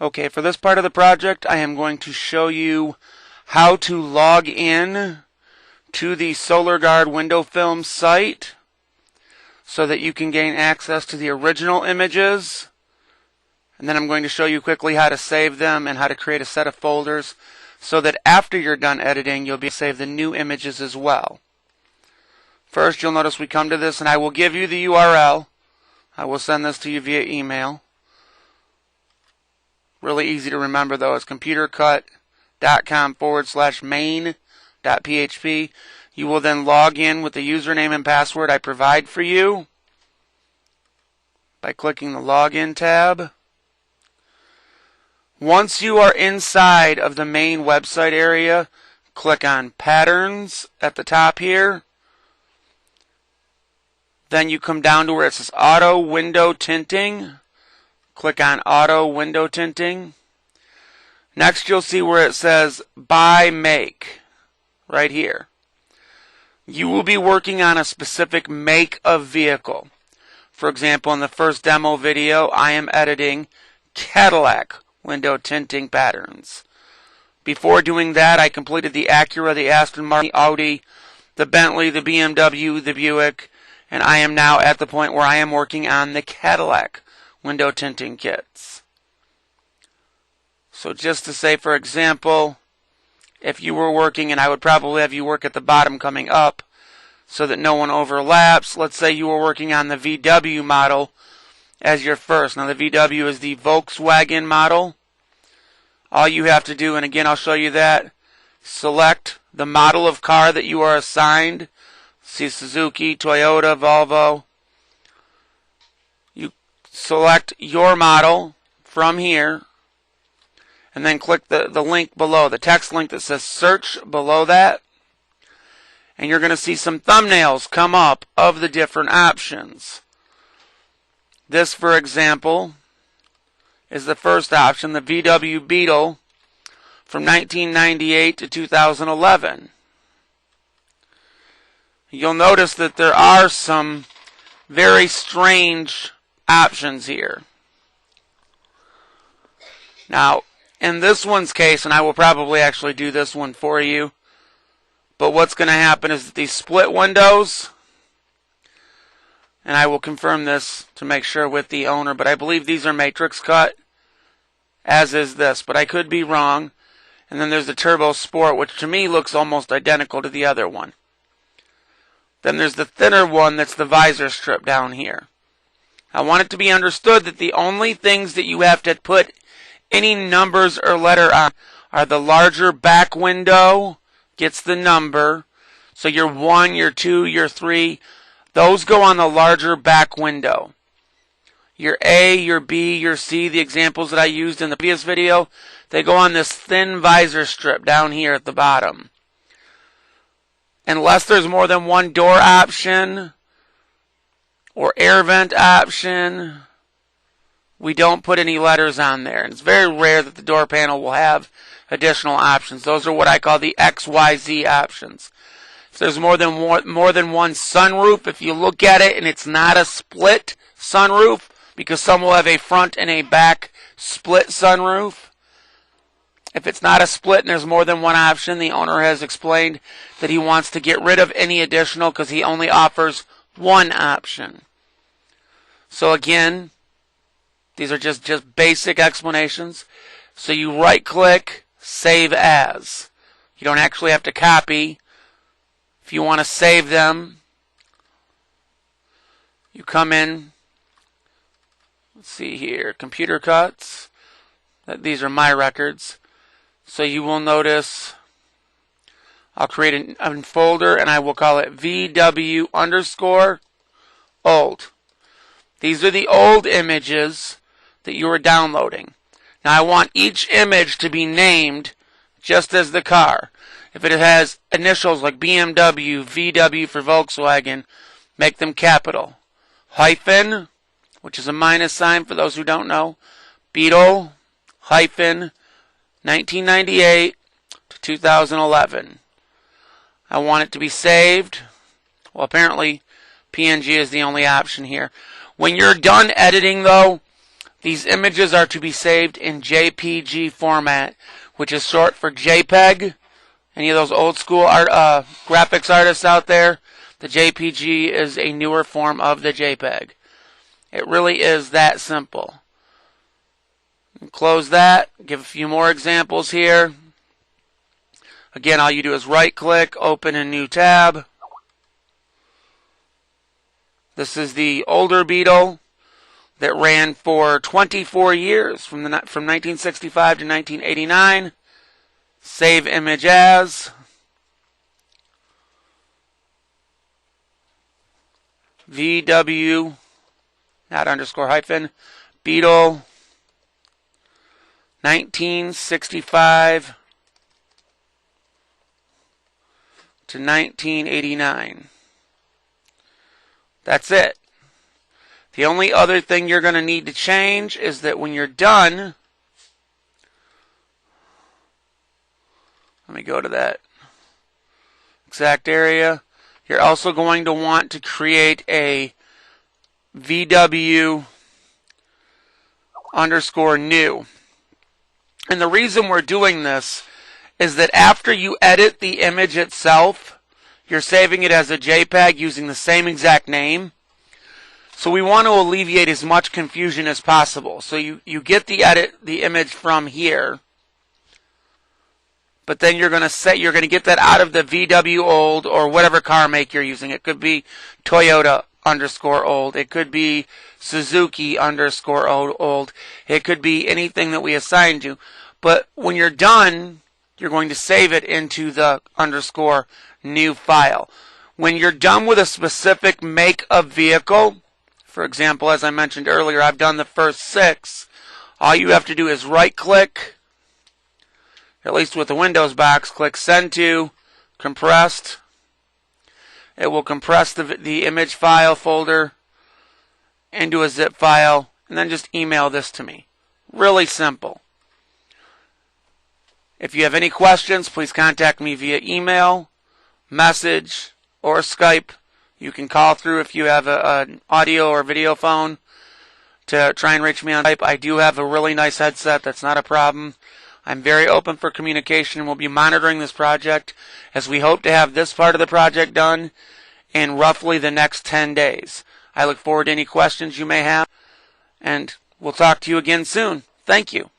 Okay, for this part of the project, I am going to show you how to log in to the SolarGuard window film site so that you can gain access to the original images. And then I'm going to show you quickly how to save them and how to create a set of folders so that after you're done editing, you'll be able to save the new images as well. First, you'll notice we come to this, and I will give you the URL. I will send this to you via email. Really easy to remember, though. It's computercut.com/main.php. You will then log in with the username and password I provide for you by clicking the Login tab. Once you are inside of the main website area, click on Patterns at the top here. Then you come down to where it says Auto Window Tinting. Click on Auto Window Tinting. Next you'll see where it says By Make, right here. You will be working on a specific make of vehicle. For example, in the first demo video, I am editing Cadillac window tinting patterns. Before doing that, I completed the Acura, the Aston Martin, the Audi, the Bentley, the BMW, the Buick, and I am now at the point where I am working on the Cadillac window tinting kits. So just to say, for example, if you were working, and I would probably have you work at the bottom coming up so that no one overlaps. Let's say you were working on the VW model as your first. Now the VW is the Volkswagen model. All you have to do, and again I'll show you that, select the model of car that you are assigned. See Suzuki, Toyota, Volvo. You select your model from here and then click the link below, the text link that says search below that. And you're going to see some thumbnails come up of the different options. This, for example, is the first option, the VW Beetle from 1998 to 2011. You'll notice that there are some very strange options here. Now, in this one's case, and I will probably actually do this one for you, but what's going to happen is that these split windows, and I will confirm this to make sure with the owner, but I believe these are matrix cut, as is this, but I could be wrong. And then there's the Turbo Sport, which to me looks almost identical to the other one. Then there's the thinner one that's the visor strip down here. I want it to be understood that the only things that you have to put any numbers or letter on are the larger back window gets the number. So your 1, your 2, your 3, those go on the larger back window. Your A, your B, your C, the examples that I used in the previous video, they go on this thin visor strip down here at the bottom. Unless there's more than one door option or air vent option, we don't put any letters on there. And it's very rare that the door panel will have additional options. Those are what I call the XYZ options. If there's more than one sunroof, if you look at it and it's not a split sunroof, because some will have a front and a back split sunroof. If it's not a split and there's more than one option, the owner has explained that he wants to get rid of any additional because he only offers one option. So again, these are just basic explanations. So you right click, save as. You don't actually have to copy. If you want to save them, you come in, let's see here, computer cuts. These are my records. So you will notice I'll create a folder and I will call it VW_old. These are the old images that you are downloading. Now I want each image to be named just as the car. If it has initials like BMW, VW for Volkswagen, make them capital. Hyphen, which is a minus sign for those who don't know. Beetle, hyphen, 1998 to 2011. I want it to be saved. Well, apparently PNG is the only option here. When you're done editing, though, These images are to be saved in JPG format, which is short for JPEG. Any of those old school graphics artists out there, the JPG is a newer form of the JPEG. It really is that simple. Close that, give a few more examples here. Again, all you do is right click, open a new tab. This is the older Beetle that ran for 24 years from 1965 to 1989. Save image as. VW, not underscore hyphen, Beetle 1965 to 1989. That's it. The only other thing you're going to need to change is that when you're done, let me go to that exact area. You're also going to want to create a VW underscore new. And the reason we're doing this is that after you edit the image itself, you're saving it as a JPEG using the same exact name. So we want to alleviate as much confusion as possible. So you get the image from here, but then you're going to get that out of the VW old or whatever car make you're using. It could be Toyota underscore old. It could be Suzuki underscore old. It could be anything that we assign to. But when you're done, you're going to save it into the underscore new file. When you're done with a specific make of vehicle, for example, as I mentioned earlier, I've done the first 6. All you have to do is right click, at least with the Windows box, click send to, compressed. It will compress the image file folder into a zip file, and then just email this to me. Really simple. If you have any questions, please contact me via email, message, or Skype. You can call through if you have an audio or video phone to try and reach me on Skype. I do have a really nice headset. That's not a problem. I'm very open for communication, and we'll be monitoring this project as we hope to have this part of the project done in roughly the next 10 days. I look forward to any questions you may have, and we'll talk to you again soon. Thank you.